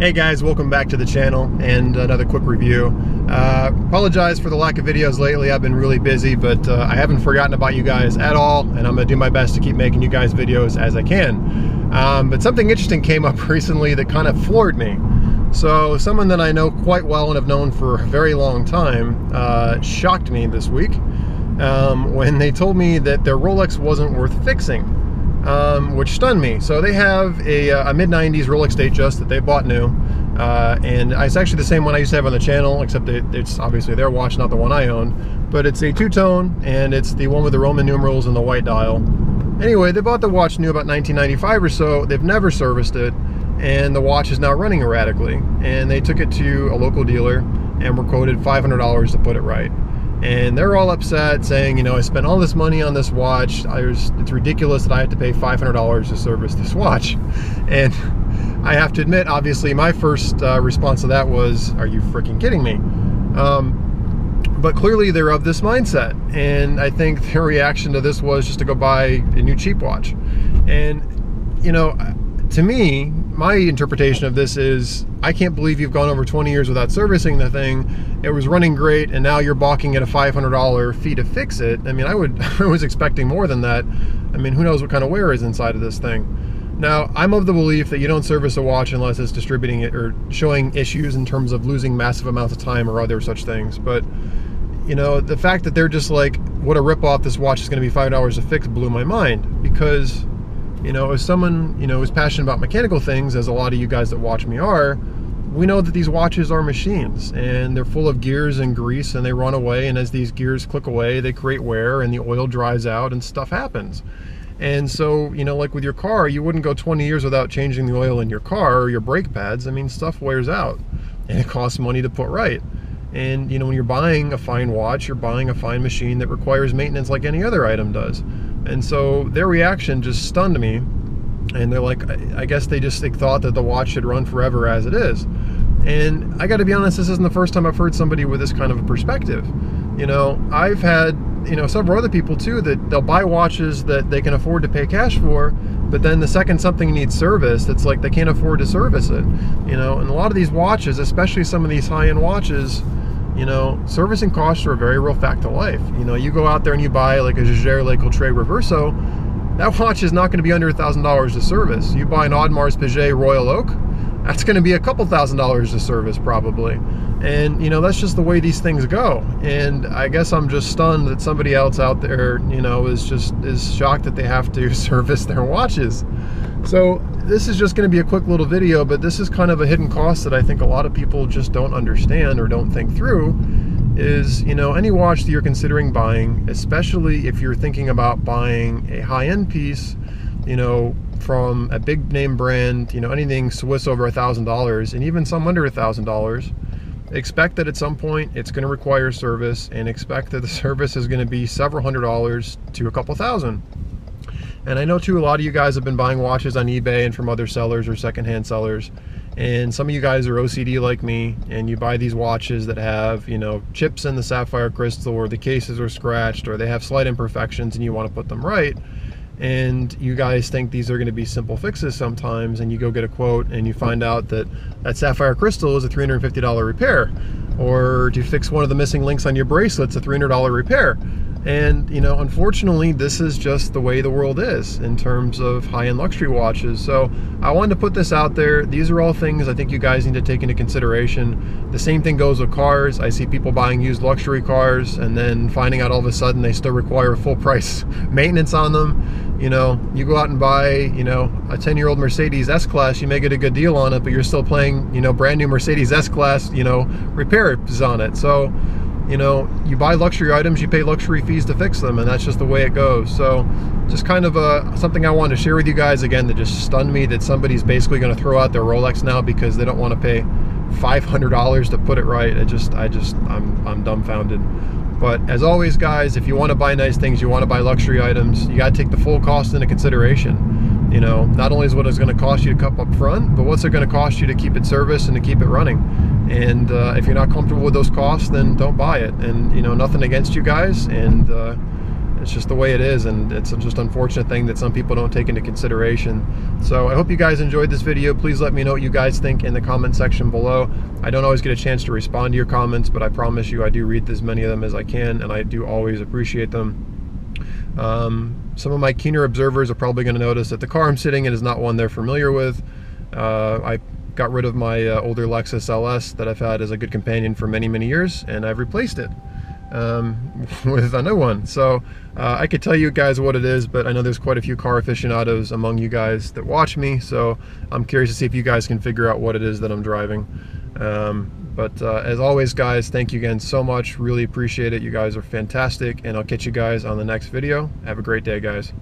Hey guys, welcome back to the channel and another quick review. Apologize for the lack of videos lately. I've been really busy, but I haven't forgotten about you guys at all, and I'm gonna do my best to keep making you guys videos as I can. But something interesting came up recently that kind of floored me. So someone that I know quite well and have known for a very long time shocked me this week when they told me that their Rolex wasn't worth fixing. Which stunned me. So they have a mid-90s Rolex Datejust that they bought new, and it's actually the same one I used to have on the channel, except it's obviously their watch, not the one I own. But it's a two-tone, and it's the one with the Roman numerals and the white dial. Anyway, they bought the watch new about 1995 or so. They've never serviced it, and the watch is now running erratically. And they took it to a local dealer and were quoted $500 to put it right. And they're all upset, saying, you know, I spent all this money on this watch. It's ridiculous that I have to pay $500 to service this watch. And I have to admit, obviously, my first response to that was, are you freaking kidding me? But clearly they're of this mindset. And I think their reaction to this was just to go buy a new cheap watch. And, you know, to me, my interpretation of this is, I can't believe you've gone over 20 years without servicing the thing. It was running great, and now you're balking at a $500 fee to fix it. I mean, I was expecting more than that. I mean, who knows what kind of wear is inside of this thing. Now, I'm of the belief that you don't service a watch unless it's distributing it or showing issues in terms of losing massive amounts of time or other such things. But, you know, the fact that they're just like, what a ripoff, this watch is going to be $5 to fix, blew my mind. Because, you know, as someone, you know, who's passionate about mechanical things, as a lot of you guys that watch me are, we know that these watches are machines, and they're full of gears and grease, and they run away, and as these gears click away, they create wear, and the oil dries out, and stuff happens. And so, you know, like with your car, you wouldn't go 20 years without changing the oil in your car or your brake pads. I mean, stuff wears out, and it costs money to put right. And, you know, when you're buying a fine watch, you're buying a fine machine that requires maintenance like any other item does. And so their reaction just stunned me. And they're like, I guess they thought that the watch should run forever as it is. And I got to be honest, this isn't the first time I've heard somebody with this kind of a perspective. You know, I've had, you know, several other people too that they'll buy watches that they can afford to pay cash for, but then the second something needs service, it's like they can't afford to service it. You know, and a lot of these watches, especially some of these high-end watches, you know, servicing costs are a very real fact of life. You know, you go out there and you buy like a Jaeger-LeCoultre Reverso, that watch is not going to be under $1,000 to service. You buy an Audemars Piguet Royal Oak, that's going to be a couple $1,000s to service probably. And, you know, that's just the way these things go. And I guess I'm just stunned that somebody else out there, you know, is shocked that they have to service their watches. So this is just going to be a quick little video, but this is kind of a hidden cost that I think a lot of people just don't understand or don't think through. Is, you know, any watch that you're considering buying, especially if you're thinking about buying a high-end piece, you know, from a big name brand, you know, anything Swiss over $1,000 and even some under $1,000, expect that at some point it's going to require service, and expect that the service is going to be several $100s to a couple thousand. And I know too, a lot of you guys have been buying watches on eBay and from other sellers or secondhand sellers. And some of you guys are OCD like me, and you buy these watches that have, you know, chips in the sapphire crystal, or the cases are scratched, or they have slight imperfections, and you want to put them right. And you guys think these are going to be simple fixes sometimes, and you go get a quote and you find out that that sapphire crystal is a $350 repair, or to fix one of the missing links on your bracelets, a $300 repair. And, you know, unfortunately, this is just the way the world is in terms of high-end luxury watches. So I wanted to put this out there. These are all things I think you guys need to take into consideration. The same thing goes with cars. I see people buying used luxury cars and then finding out all of a sudden they still require full price maintenance on them. You know, you go out and buy, you know, a 10-year-old Mercedes S-Class, you may get a good deal on it, but you're still paying, you know, brand new Mercedes S-Class, you know, repairs on it. So, you know, you buy luxury items, you pay luxury fees to fix them, and that's just the way it goes. So just kind of something I wanted to share with you guys again that just stunned me, that somebody's basically going to throw out their Rolex now because they don't want to pay $500 to put it right. I'm dumbfounded. But as always, guys, if you want to buy nice things, you want to buy luxury items, you got to take the full cost into consideration. You know, not only is what it's going to cost you to cut up front, but what's it going to cost you to keep it serviced and to keep it running. And if you're not comfortable with those costs, then don't buy it. And, you know, nothing against you guys. And it's just the way it is, and it's just an unfortunate thing that some people don't take into consideration. So I hope you guys enjoyed this video. Please let me know what you guys think in the comment section below. I don't always get a chance to respond to your comments, but I promise you I do read as many of them as I can, and I do always appreciate them. Some of my keener observers are probably going to notice that the car I'm sitting in is not one they're familiar with. I got rid of my older Lexus LS that I've had as a good companion for many, many years, and I've replaced it with a new one. So I could tell you guys what it is, but I know there's quite a few car aficionados among you guys that watch me, so I'm curious to see if you guys can figure out what it is that I'm driving. But as always, guys, thank you again so much. Really appreciate it. You guys are fantastic, and I'll catch you guys on the next video. Have a great day, guys.